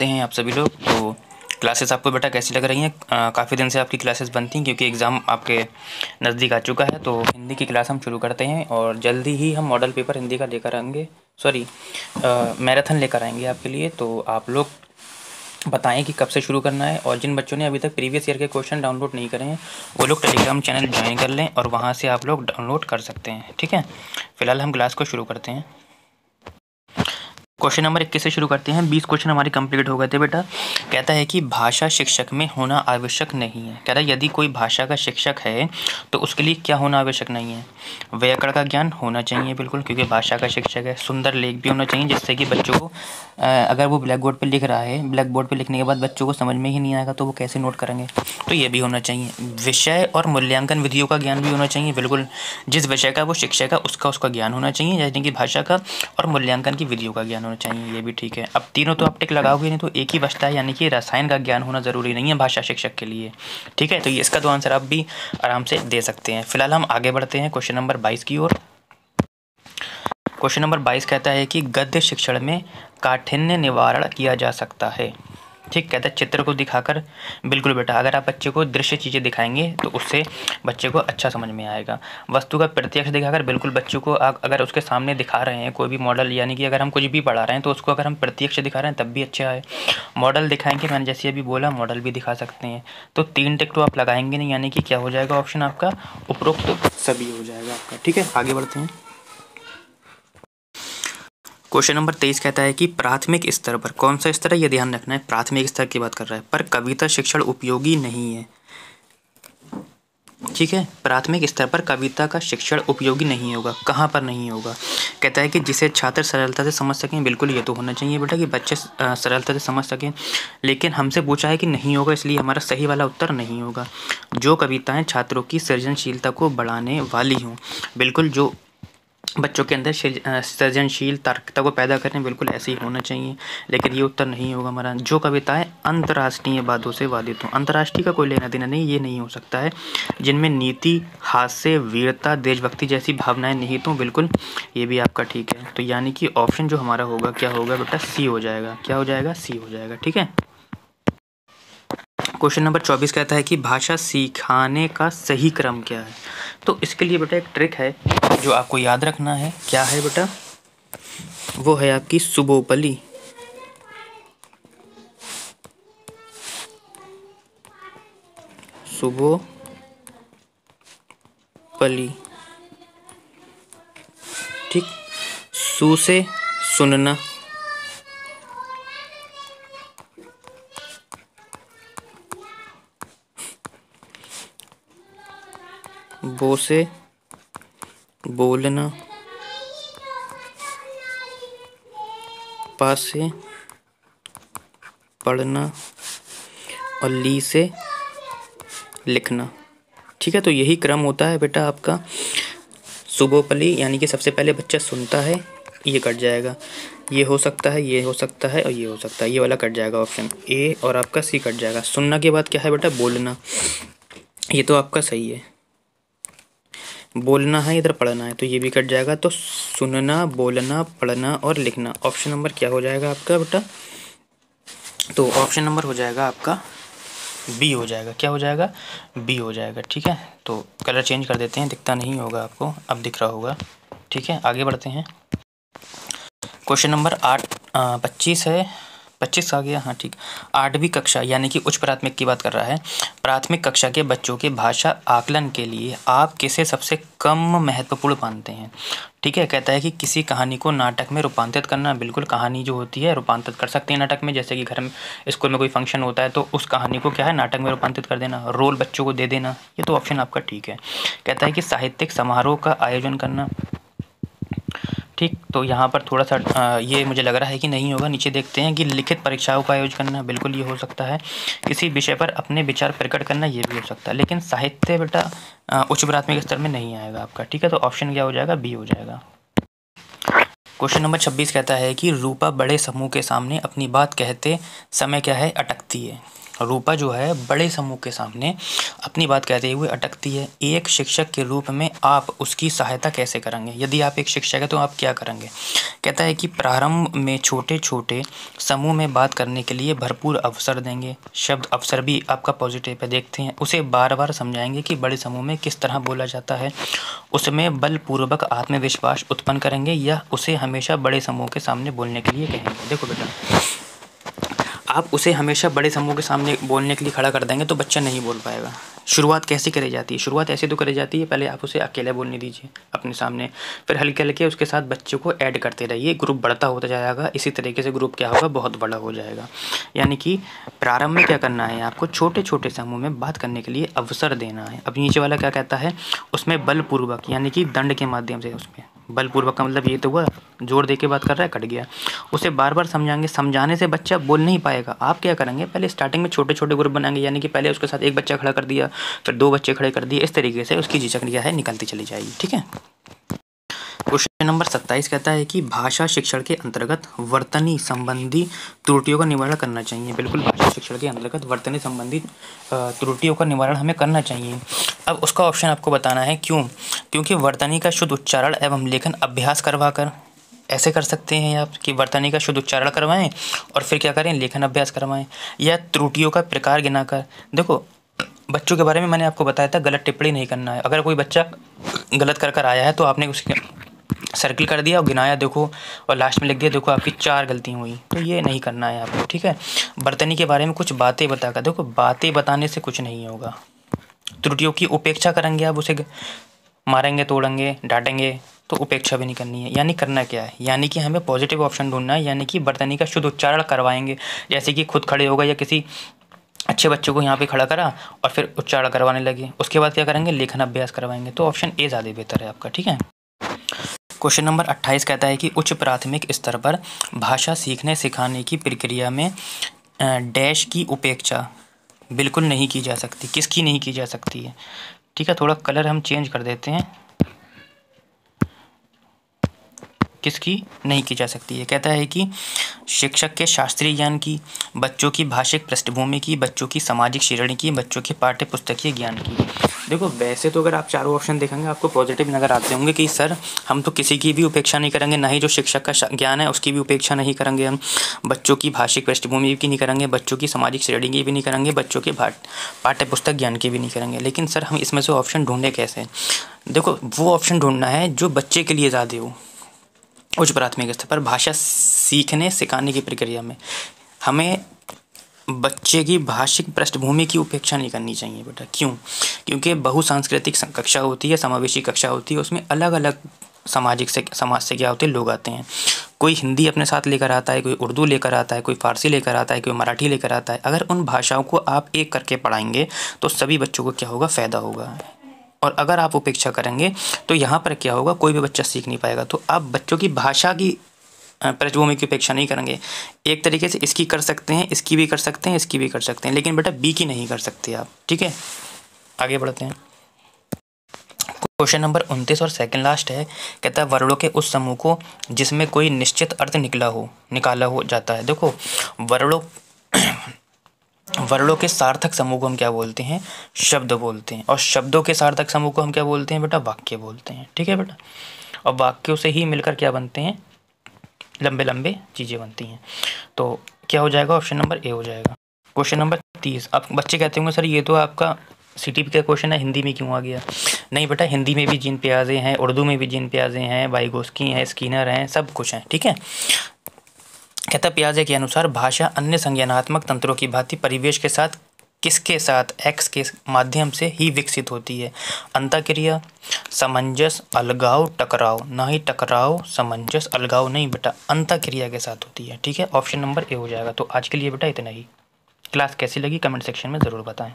हैं आप सभी लोग। तो क्लासेस आपको बेटा कैसी लग रही हैं? काफ़ी दिन से आपकी क्लासेस बनती हैं क्योंकि एग्ज़ाम आपके नज़दीक आ चुका है। तो हिंदी की क्लास हम शुरू करते हैं और जल्दी ही हम मॉडल पेपर हिंदी का लेकर आएंगे, मैराथन लेकर आएंगे आपके लिए। तो आप लोग बताएं कि कब से शुरू करना है, और जिन बच्चों ने अभी तक प्रीवियस ईयर के क्वेश्चन डाउनलोड नहीं करे हैं वो लोग टेलीग्राम चैनल ज्वाइन कर लें और वहाँ से आप लोग डाउनलोड कर सकते हैं। ठीक है, फिलहाल हम क्लास को शुरू करते हैं। क्वेश्चन नंबर 21 से शुरू करते हैं। 20 क्वेश्चन हमारे कंप्लीट हो गए थे बेटा। कहता है कि भाषा शिक्षक में होना आवश्यक नहीं है। कह रहा है यदि कोई भाषा का शिक्षक है तो उसके लिए क्या होना आवश्यक नहीं है? व्याकरण का ज्ञान होना चाहिए बिल्कुल, क्योंकि भाषा का शिक्षक है। सुंदर लेख भी होना चाहिए जिससे कि बच्चों को अगर वो ब्लैक बोर्ड पर लिख रहा है, ब्लैक बोर्ड पर लिखने के बाद बच्चों को समझ में ही नहीं आएगा तो वो कैसे नोट करेंगे, तो ये भी होना चाहिए। विषय और मूल्यांकन विधियों का ज्ञान भी होना चाहिए बिल्कुल। जिस विषय का वो शिक्षक है उसका ज्ञान होना चाहिए, यानी कि भाषा का और मूल्यांकन की विधियों का ज्ञान होना चाहिए, ये भी ठीक है। अब तीनों तो आप टिक लगाओगे नहीं तो एक ही बचता है, यानी कि रसायन का ज्ञान होना ज़रूरी नहीं है भाषा शिक्षक के लिए। ठीक है, तो ये इसका तो आंसर आप भी आराम से दे सकते हैं। फिलहाल हम आगे बढ़ते हैं क्वेश्चन नंबर 22 की ओर। क्वेश्चन नंबर 22 कहता है कि गद्य शिक्षण में काठिन्य निवारण किया जा सकता है। ठीक, कहता है चित्र को दिखाकर। बिल्कुल बेटा, अगर आप बच्चे को दृश्य चीज़ें दिखाएंगे तो उससे बच्चे को अच्छा समझ में आएगा। वस्तु का प्रत्यक्ष दिखाकर, बिल्कुल बच्चों को अगर उसके सामने दिखा रहे हैं कोई भी मॉडल, यानी कि अगर हम कुछ भी पढ़ा रहे हैं तो उसको अगर हम प्रत्यक्ष दिखा रहे हैं तब भी अच्छा है। मॉडल दिखाएंगे, मैंने जैसे अभी बोला मॉडल भी दिखा सकते हैं। तो 3 टिक तो आप लगाएंगे नहीं, यानी कि क्या हो जाएगा ऑप्शन आपका उपरोक्त सभी हो जाएगा आपका। ठीक है, आगे बढ़ते हैं। क्वेश्चन नंबर 23 कहता है कि प्राथमिक स्तर पर, कौन सा स्तर है ये ध्यान रखना है, प्राथमिक स्तर की बात कर रहा है, पर कविता शिक्षण उपयोगी नहीं है। ठीक है, प्राथमिक स्तर पर कविता का शिक्षण उपयोगी नहीं होगा। कहाँ पर नहीं होगा? कहता है कि जिसे छात्र सरलता से समझ सकें। बिल्कुल ये तो होना चाहिए बेटा कि बच्चे सरलता से समझ सकें, लेकिन हमसे पूछा है कि नहीं होगा, इसलिए हमारा सही वाला उत्तर नहीं होगा। जो कविताएं छात्रों की सृजनशीलता को बढ़ाने वाली हों। बिल्कुल, जो बच्चों के अंदर सृजनशील तार्किकता को पैदा करें, बिल्कुल ऐसे ही होना चाहिए, लेकिन ये उत्तर नहीं होगा हमारा। जो कविताएं अंतर्राष्ट्रीय बातों से वादित हों। अंतर्राष्ट्रीय का कोई लेना देना नहीं, ये नहीं हो सकता है। जिनमें नीति, हास्य, वीरता, देशभक्ति जैसी भावनाएं निहित हों, बिल्कुल ये भी आपका ठीक है। तो यानी कि ऑप्शन जो हमारा होगा क्या होगा बेटा? सी हो जाएगा। क्या हो जाएगा? सी हो जाएगा। ठीक है। क्वेश्चन नंबर 24 कहता है कि भाषा सिखाने का सही क्रम क्या है? तो इसके लिए बेटा एक ट्रिक है जो आपको याद रखना है। क्या है बेटा? वो है आपकी सुबोपली। सुबोपली। ठीक, सु से सुनना, बो से बोलना, पा से पढ़ना और ली से लिखना। ठीक है, तो यही क्रम होता है बेटा आपका सुबोपली, यानी कि सबसे पहले बच्चा सुनता है, ये कट जाएगा, ये हो सकता है, ये हो सकता है और ये हो सकता है, ये वाला कट जाएगा ऑप्शन ए, और आपका सी कट जाएगा। सुनना के बाद क्या है बेटा? बोलना। ये तो आपका सही है, बोलना है, इधर पढ़ना है, तो ये भी कट जाएगा। तो सुनना, बोलना, पढ़ना और लिखना, ऑप्शन नंबर क्या हो जाएगा आपका बेटा? तो ऑप्शन नंबर हो जाएगा आपका बी हो जाएगा। क्या हो जाएगा? बी हो जाएगा। ठीक है, तो कलर चेंज कर देते हैं, दिखता नहीं होगा आपको, अब दिख रहा होगा। ठीक है, आगे बढ़ते हैं। क्वेश्चन नंबर 25 है। 25 आ गया, हाँ ठीक। 8वीं कक्षा यानी कि उच्च प्राथमिक की बात कर रहा है। प्राथमिक कक्षा के बच्चों के भाषा आकलन के लिए आप किसे सबसे कम महत्वपूर्ण मानते हैं? ठीक है, कहता है कि किसी कहानी को नाटक में रूपांतरित करना। बिल्कुल, कहानी जो होती है रूपांतरित कर सकते हैं नाटक में, जैसे कि घर में, स्कूल में कोई फंक्शन होता है तो उस कहानी को क्या है, नाटक में रूपांतरित कर देना, रोल बच्चों को दे देना। ये तो ऑप्शन आपका ठीक है। कहता है कि साहित्यिक समारोह का आयोजन करना। ठीक, तो यहाँ पर थोड़ा सा ये मुझे लग रहा है कि नहीं होगा। नीचे देखते हैं कि लिखित परीक्षाओं का आयोजन करना, बिल्कुल ये हो सकता है। किसी विषय पर अपने विचार प्रकट करना, ये भी हो सकता है, लेकिन साहित्य बेटा उच्च प्राथमिक स्तर में नहीं आएगा आपका। ठीक है, तो ऑप्शन क्या हो जाएगा? बी हो जाएगा। क्वेश्चन नंबर 26 कहता है कि रूपा बड़े समूह के सामने अपनी बात कहते समय क्या है, अटकती है। रूपा जो है बड़े समूह के सामने अपनी बात कहते हुए अटकती है। एक शिक्षक के रूप में आप उसकी सहायता कैसे करेंगे? यदि आप एक शिक्षक है तो आप क्या करेंगे? कहता है कि प्रारंभ में छोटे छोटे समूह में बात करने के लिए भरपूर अवसर देंगे। शब्द अवसर भी आपका पॉजिटिव है, देखते हैं। उसे बार बार समझाएंगे कि बड़े समूह में किस तरह बोला जाता है। उसमें बलपूर्वक आत्मविश्वास उत्पन्न करेंगे या उसे हमेशा बड़े समूह के सामने बोलने के लिए कहेंगे। देखो बेटा, आप उसे हमेशा बड़े समूह के सामने बोलने के लिए खड़ा कर देंगे तो बच्चा नहीं बोल पाएगा। शुरुआत कैसे करी जाती है? शुरुआत ऐसे तो करी जाती है, पहले आप उसे अकेले बोलने दीजिए अपने सामने, फिर हल्के हल्के उसके साथ बच्चे को ऐड करते रहिए, ग्रुप बढ़ता होता जाएगा। इसी तरीके से ग्रुप क्या होगा, बहुत बड़ा हो जाएगा। यानी कि प्रारंभ में क्या करना है, आपको छोटे छोटे समूह में बात करने के लिए अवसर देना है। अब नीचे वाला क्या कहता है, उसमें बलपूर्वक यानी कि दंड के माध्यम से, उसमें बलपूर्वक का मतलब ये तो हुआ जोर दे के बात कर रहा है, कट गया। उसे बार बार समझाएंगे, समझाने से बच्चा बोल नहीं पाएगा। आप क्या करेंगे, पहले स्टार्टिंग में छोटे छोटे ग्रुप बनाएंगे, यानी कि पहले उसके साथ एक बच्चा खड़ा कर दिया, फिर 2 बच्चे खड़े कर दिए। इस तरीके से उसकी झिझक क्या है, निकलती चली जाएगी। ठीक है। क्वेश्चन नंबर 27 कहता है कि भाषा शिक्षण के अंतर्गत वर्तनी संबंधी त्रुटियों का निवारण करना चाहिए। बिल्कुल, भाषा शिक्षण के अंतर्गत वर्तनी संबंधी त्रुटियों का निवारण हमें करना चाहिए। अब उसका ऑप्शन आपको बताना है, क्यों? क्योंकि वर्तनी का शुद्ध उच्चारण एवं लेखन अभ्यास करवा कर, ऐसे कर सकते हैं आप कि वर्तनी का शुद्ध उच्चारण करवाएं और फिर क्या करें, लेखन अभ्यास करवाएं, या त्रुटियों का प्रकार गिनाकर। देखो, बच्चों के बारे में मैंने आपको बताया था, गलत टिप्पणी नहीं करना है। अगर कोई बच्चा गलत कर आया है तो आपने उसके सर्किल कर दिया और गिनाया, देखो, और लास्ट में लिख दिया, देखो आपकी 4 गलतियाँ हुई, तो ये नहीं करना है आपको। ठीक है। वर्तनी के बारे में कुछ बातें बताकर, देखो बातें बताने से कुछ नहीं होगा। त्रुटियों की उपेक्षा करेंगे आप, उसे मारेंगे, तोड़ेंगे, डांटेंगे, तो उपेक्षा भी नहीं करनी है। यानी करना क्या है, यानी कि हमें पॉजिटिव ऑप्शन ढूंढना है, यानी कि वर्तनी का शुद्ध उच्चारण करवाएंगे। जैसे कि खुद खड़े होगा या किसी अच्छे बच्चों को यहाँ पे खड़ा करा और फिर उच्चारण करवाने लगे। उसके बाद क्या करेंगे, लेखन अभ्यास करवाएंगे। तो ऑप्शन ए ज़्यादा बेहतर है आपका। ठीक है। क्वेश्चन नंबर 28 कहता है कि उच्च प्राथमिक स्तर पर भाषा सीखने सिखाने की प्रक्रिया में डैश की उपेक्षा बिल्कुल नहीं की जा सकती। किसकी नहीं की जा सकती है? ठीक है, थोड़ा कलर हम चेंज कर देते हैं। किसकी नहीं की जा सकती है? कहता है कि शिक्षक के शास्त्रीय ज्ञान की, बच्चों की भाषिक पृष्ठभूमि की, बच्चों की सामाजिक श्रेणी की, बच्चों के पाठ्य पुस्तकीय ज्ञान की। देखो, वैसे तो अगर आप चारों ऑप्शन देखेंगे आपको पॉजिटिव नज़र आते होंगे कि सर हम तो किसी की भी उपेक्षा नहीं करेंगे, ना ही जो शिक्षक का ज्ञान है उसकी भी उपेक्षा नहीं करेंगे हम, बच्चों की भाषिक पृष्ठभूमि की नहीं करेंगे, बच्चों की सामाजिक श्रेणी की भी नहीं करेंगे, बच्चों के पाठ्य पुस्तक ज्ञान की भी नहीं करेंगे। लेकिन सर हम इसमें से ऑप्शन ढूंढे कैसे? देखो, वो ऑप्शन ढूंढना है जो बच्चे के लिए ज़्यादा हो। उच्च प्राथमिक स्तर पर भाषा सीखने सिखाने की प्रक्रिया में हमें बच्चे की भाषिक पृष्ठभूमि की उपेक्षा नहीं करनी चाहिए बेटा। क्यों? क्योंकि बहुसांस्कृतिक कक्षा होती है, समावेशी कक्षा होती है, उसमें अलग अलग समाज से क्या होते हैं, लोग आते हैं। कोई हिंदी अपने साथ लेकर आता है, कोई उर्दू लेकर आता है, कोई फारसी लेकर आता है, कोई मराठी लेकर आता है। अगर उन भाषाओं को आप एक करके पढ़ाएंगे तो सभी बच्चों को क्या होगा, फ़ायदा होगा। और अगर आप उपेक्षा करेंगे तो यहाँ पर क्या होगा, कोई भी बच्चा सीख नहीं पाएगा। तो आप बच्चों की भाषा की पृष्ठभूमि की उपेक्षा नहीं करेंगे। एक तरीके से इसकी कर सकते हैं, इसकी भी कर सकते हैं, इसकी भी कर सकते हैं, लेकिन बेटा बी की नहीं कर सकते आप। ठीक है, आगे बढ़ते हैं। क्वेश्चन नंबर 29 और सेकंड लास्ट है। कहता है वर्णों के उस समूह को जिसमें कोई निश्चित अर्थ निकाला हो जाता है। देखो, वर्णों के सार्थक समूह को हम क्या बोलते हैं, शब्द बोलते हैं। और शब्दों के सार्थक समूह को हम क्या बोलते हैं बेटा, वाक्य बोलते हैं। ठीक है बेटा, और वाक्यों से ही मिलकर क्या बनते हैं, लंबे लंबे चीज़ें बनती हैं। तो क्या हो जाएगा, ऑप्शन नंबर ए हो जाएगा। Question number 30। अब बच्चे कहते होंगे सर ये तो आपका CTP का क्वेश्चन है, हिंदी में क्यों आ गया? नहीं बेटा, हिंदी में भी जीन प्याजे हैं, उर्दू में भी जीन प्याजे हैं, वाइगोस्की हैं, स्किनर हैं, सब कुछ हैं। ठीक है। कहता प्याजे के अनुसार भाषा अन्य संज्ञानात्मक तंत्रों की भांति परिवेश के साथ, किसके साथ, एक्स के माध्यम से ही विकसित होती है। अंतःक्रिया, समंजस, अलगाव, टकराव। ना ही टकराव, समंजस, अलगाव नहीं बेटा, अंतःक्रिया के साथ होती है। ठीक है, ऑप्शन नंबर ए हो जाएगा। तो आज के लिए बेटा इतना ही। क्लास कैसी लगी कमेंट सेक्शन में ज़रूर बताएं।